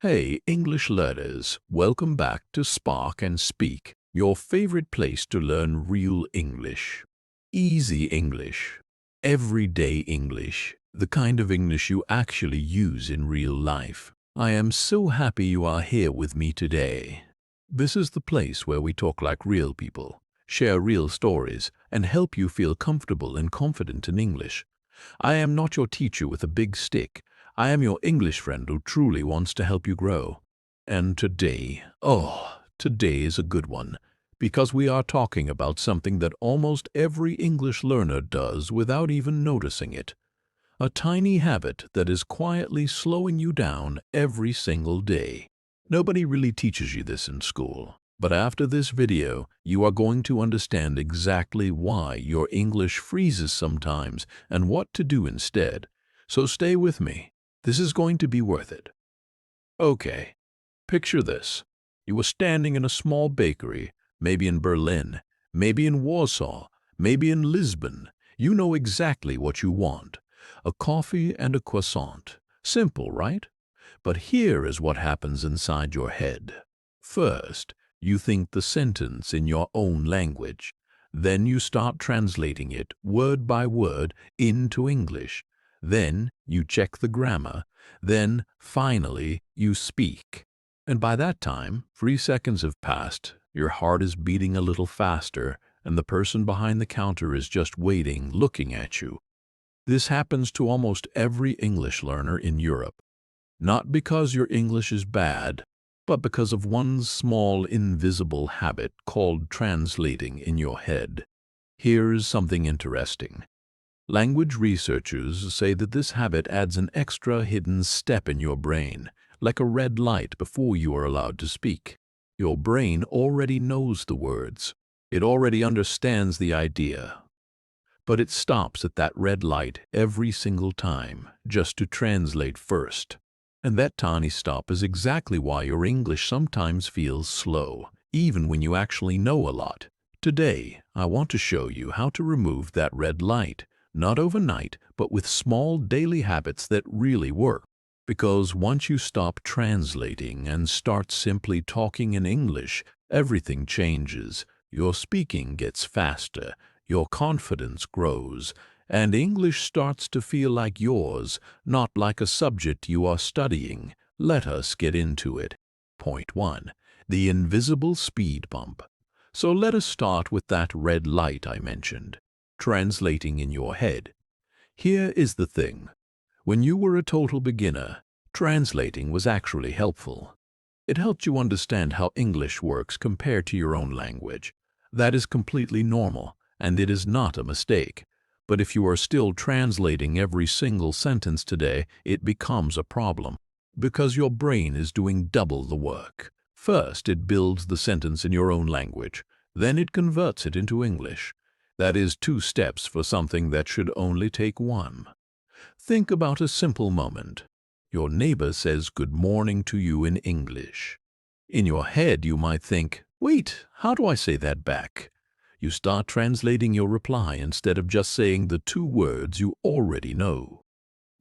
Hey, English learners, welcome back to Spark and Speak, your favorite place to learn real English. Easy English, everyday English, the kind of English you actually use in real life. I am so happy you are here with me today. This is the place where we talk like real people, share real stories, and help you feel comfortable and confident in English. I am not your teacher with a big stick. I am your English friend who truly wants to help you grow. And today is a good one, because we are talking about something that almost every English learner does without even noticing it. A tiny habit that is quietly slowing you down every single day. Nobody really teaches you this in school, but after this video, you are going to understand exactly why your English freezes sometimes and what to do instead. So stay with me. This is going to be worth it. Okay, picture this. You are standing in a small bakery, maybe in Berlin, maybe in Warsaw, maybe in Lisbon. You know exactly what you want. A coffee and a croissant. Simple, right? But here is what happens inside your head. First, you think the sentence in your own language. Then you start translating it word by word into English. Then you check the grammar. Then, finally, you speak. And by that time, 3 seconds have passed, your heart is beating a little faster, and the person behind the counter is just waiting, looking at you. This happens to almost every English learner in Europe. Not because your English is bad, but because of one small invisible habit called translating in your head. Here's something interesting. Language researchers say that this habit adds an extra hidden step in your brain, like a red light before you are allowed to speak. Your brain already knows the words. It already understands the idea. But it stops at that red light every single time, just to translate first. And that tiny stop is exactly why your English sometimes feels slow, even when you actually know a lot. Today, I want to show you how to remove that red light. Not overnight, but with small daily habits that really work. Because once you stop translating and start simply talking in English, everything changes. Your speaking gets faster, your confidence grows, and English starts to feel like yours, not like a subject you are studying. Let us get into it. Point 1. The invisible speed bump. So let us start with that red light I mentioned. Translating in your head. Here is the thing. When you were a total beginner, translating was actually helpful. It helped you understand how English works compared to your own language. That is completely normal, and it is not a mistake. But if you are still translating every single sentence today, it becomes a problem, because your brain is doing double the work. First, it builds the sentence in your own language. Then it converts it into English. That is 2 steps for something that should only take 1. Think about a simple moment. Your neighbor says good morning to you in English. In your head, you might think, wait, how do I say that back? You start translating your reply instead of just saying the 2 words you already know.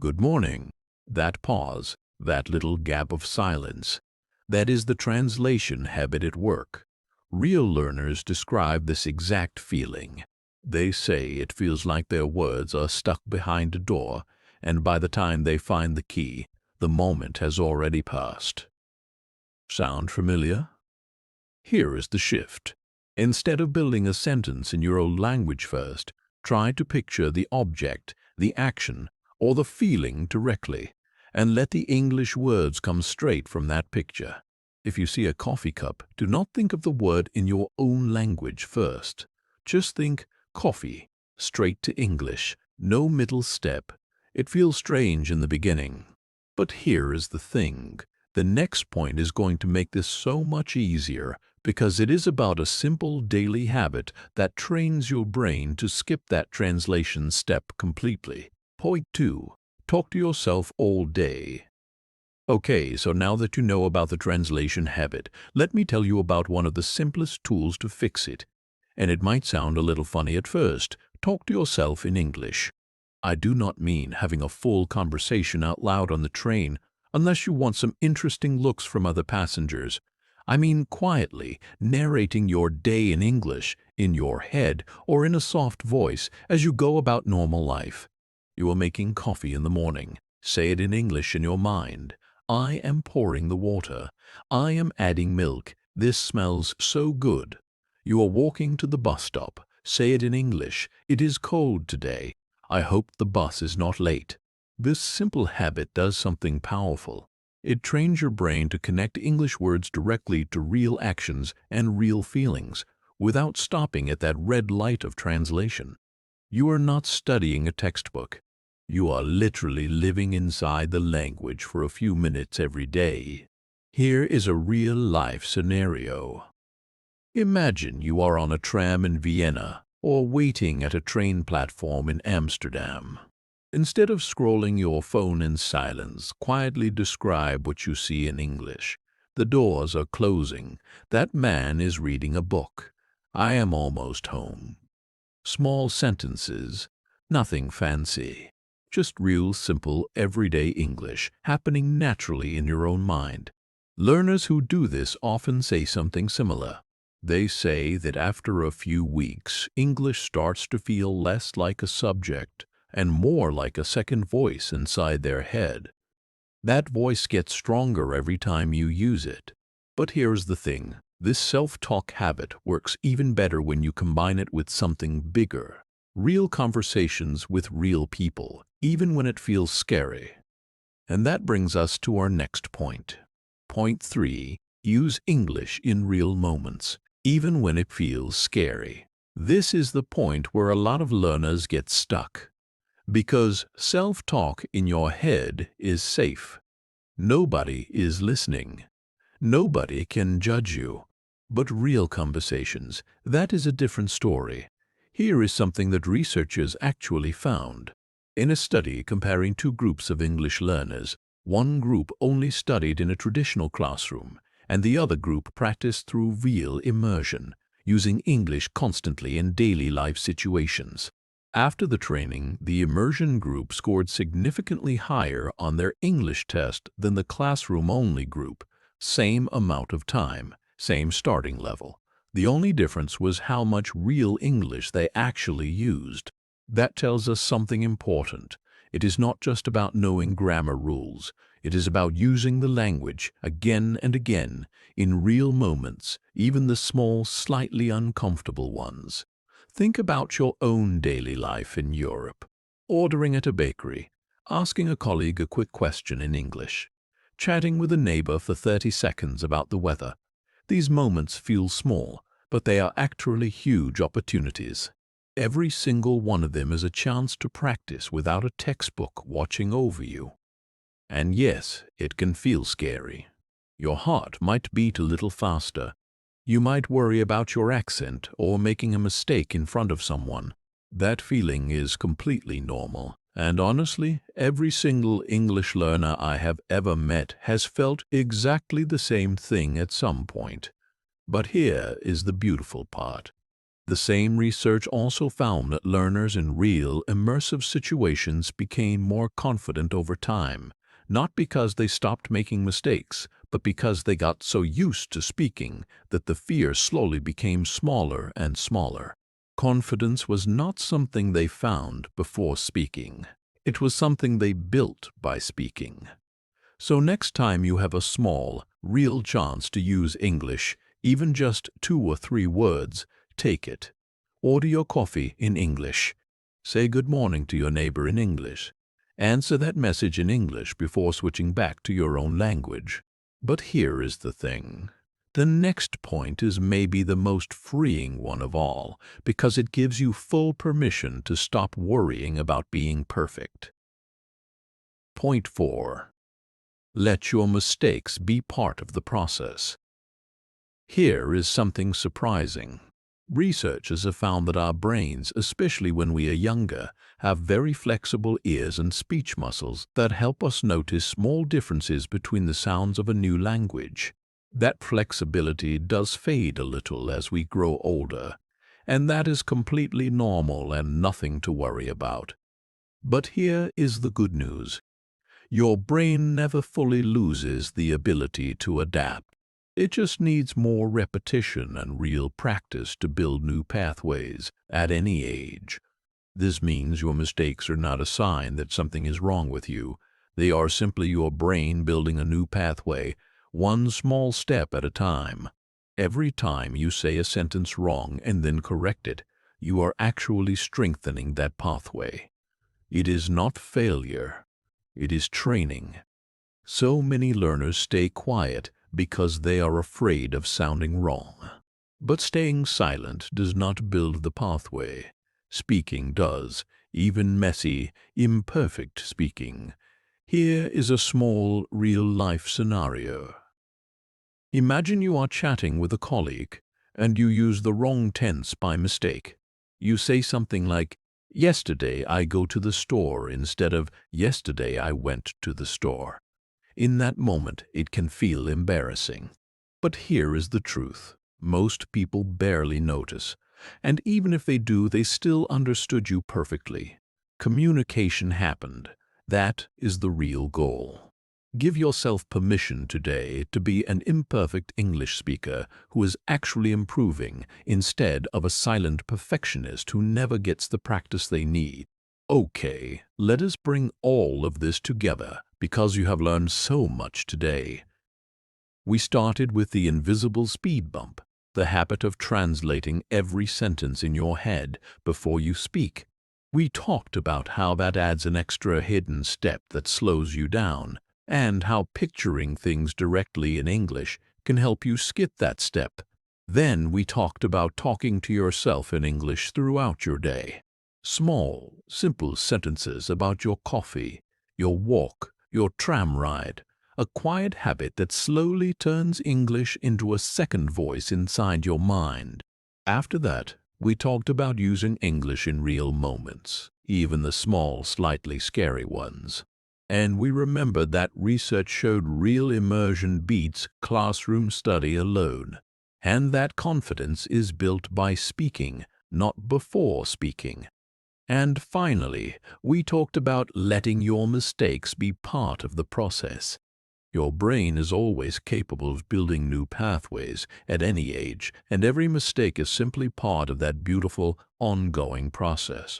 Good morning. That pause, that little gap of silence. That is the translation habit at work. Real learners describe this exact feeling. They say it feels like their words are stuck behind a door, and by the time they find the key, the moment has already passed. Sound familiar? Here is the shift. Instead of building a sentence in your own language first, try to picture the object, the action, or the feeling directly, and let the English words come straight from that picture. If you see a coffee cup, do not think of the word in your own language first. Just think coffee, straight to English, no middle step. It feels strange in the beginning. But here is the thing. The next point is going to make this so much easier, because it is about a simple daily habit that trains your brain to skip that translation step completely. Point 2. Talk to yourself all day. Okay, so now that you know about the translation habit, let me tell you about one of the simplest tools to fix it. And it might sound a little funny at first. Talk to yourself in English. I do not mean having a full conversation out loud on the train. unless you want some interesting looks from other passengers. I mean quietly, narrating your day in English, in your head, or in a soft voice as you go about normal life. You are making coffee in the morning. Say it in English in your mind. I am pouring the water. I am adding milk. This smells so good. You are walking to the bus stop. Say it in English. It is cold today. I hope the bus is not late. This simple habit does something powerful. It trains your brain to connect English words directly to real actions and real feelings, without stopping at that red light of translation. You are not studying a textbook. You are literally living inside the language for a few minutes every day. Here is a real-life scenario. Imagine you are on a tram in Vienna or waiting at a train platform in Amsterdam. Instead of scrolling your phone in silence, quietly describe what you see in English. The doors are closing. That man is reading a book. I am almost home. Small sentences, nothing fancy. Just real, simple, everyday English happening naturally in your own mind. Learners who do this often say something similar. They say that after a few weeks, English starts to feel less like a subject and more like a second voice inside their head. That voice gets stronger every time you use it. But here's the thing. This self-talk habit works even better when you combine it with something bigger. Real conversations with real people, even when it feels scary. And that brings us to our next point. Point 3. Use English in real moments, even when it feels scary. This is the point where a lot of learners get stuck. Because self-talk in your head is safe. Nobody is listening. Nobody can judge you. But real conversations, that is a different story. Here is something that researchers actually found. In a study comparing two groups of English learners, one group only studied in a traditional classroom, and the other group practiced through real immersion, using English constantly in daily life situations. After the training, the immersion group scored significantly higher on their English test than the classroom-only group. Same amount of time, same starting level. The only difference was how much real English they actually used. That tells us something important. It is not just about knowing grammar rules. It is about using the language again and again in real moments, even the small, slightly uncomfortable ones. Think about your own daily life in Europe. Ordering at a bakery, asking a colleague a quick question in English, chatting with a neighbor for 30 seconds about the weather. These moments feel small, but they are actually huge opportunities. Every single one of them is a chance to practice without a textbook watching over you. And yes, it can feel scary. Your heart might beat a little faster. You might worry about your accent or making a mistake in front of someone. That feeling is completely normal. And honestly, every single English learner I have ever met has felt exactly the same thing at some point. But here is the beautiful part. The same research also found that learners in real, immersive situations became more confident over time, not because they stopped making mistakes, but because they got so used to speaking that the fear slowly became smaller and smaller. Confidence was not something they found before speaking. It was something they built by speaking. So next time you have a small, real chance to use English, even just 2 or 3 words, take it. Order your coffee in English. Say good morning to your neighbor in English. Answer that message in English before switching back to your own language. But here is the thing. The next point is maybe the most freeing one of all, because it gives you full permission to stop worrying about being perfect. Point 4. Let your mistakes be part of the process. Here is something surprising. Researchers have found that our brains, especially when we are younger, have very flexible ears and speech muscles that help us notice small differences between the sounds of a new language. That flexibility does fade a little as we grow older, and that is completely normal and nothing to worry about. But here is the good news. Your brain never fully loses the ability to adapt. It just needs more repetition and real practice to build new pathways at any age. This means your mistakes are not a sign that something is wrong with you. They are simply your brain building a new pathway, one small step at a time. Every time you say a sentence wrong and then correct it, you are actually strengthening that pathway. It is not failure. It is training. So many learners stay quiet because they are afraid of sounding wrong. But staying silent does not build the pathway. Speaking does, even messy, imperfect speaking. Here is a small, real-life scenario. Imagine you are chatting with a colleague, and you use the wrong tense by mistake. You say something like, "Yesterday I go to the store," instead of "Yesterday I went to the store." In that moment, it can feel embarrassing. But here is the truth. Most people barely notice. And even if they do, they still understood you perfectly. Communication happened. That is the real goal. Give yourself permission today to be an imperfect English speaker who is actually improving instead of a silent perfectionist who never gets the practice they need. Okay, let us bring all of this together because you have learned so much today. We started with the invisible speed bump, the habit of translating every sentence in your head before you speak. We talked about how that adds an extra hidden step that slows you down, and how picturing things directly in English can help you skip that step. Then we talked about talking to yourself in English throughout your day. Small, simple sentences about your coffee, your walk, your tram ride. A quiet habit that slowly turns English into a second voice inside your mind. After that, we talked about using English in real moments, even the small, slightly scary ones. And we remembered that research showed real immersion beats classroom study alone, and that confidence is built by speaking, not before speaking. And finally, we talked about letting your mistakes be part of the process. Your brain is always capable of building new pathways at any age, and every mistake is simply part of that beautiful, ongoing process.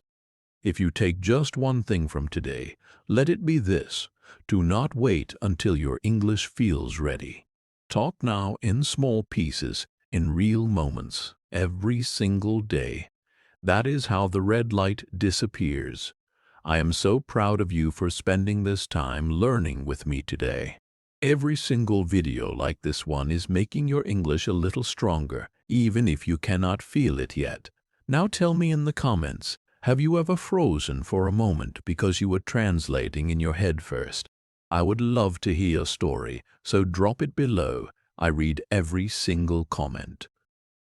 If you take just one thing from today, let it be this: do not wait until your English feels ready. Talk now in small pieces, in real moments, every single day. That is how the red light disappears. I am so proud of you for spending this time learning with me today. Every single video like this one is making your English a little stronger, even if you cannot feel it yet. Now tell me in the comments, have you ever frozen for a moment because you were translating in your head first? I would love to hear your story, so drop it below. I read every single comment.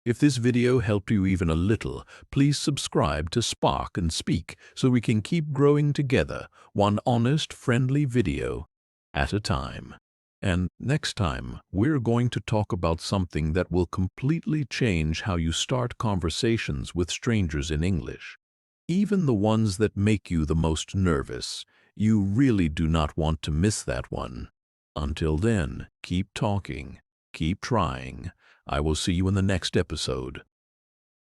If this video helped you even a little, please subscribe to Spark and Speak so we can keep growing together, one honest, friendly video at a time. And next time, we're going to talk about something that will completely change how you start conversations with strangers in English. Even the ones that make you the most nervous. You really do not want to miss that one. Until then, keep talking, keep trying. I will see you in the next episode.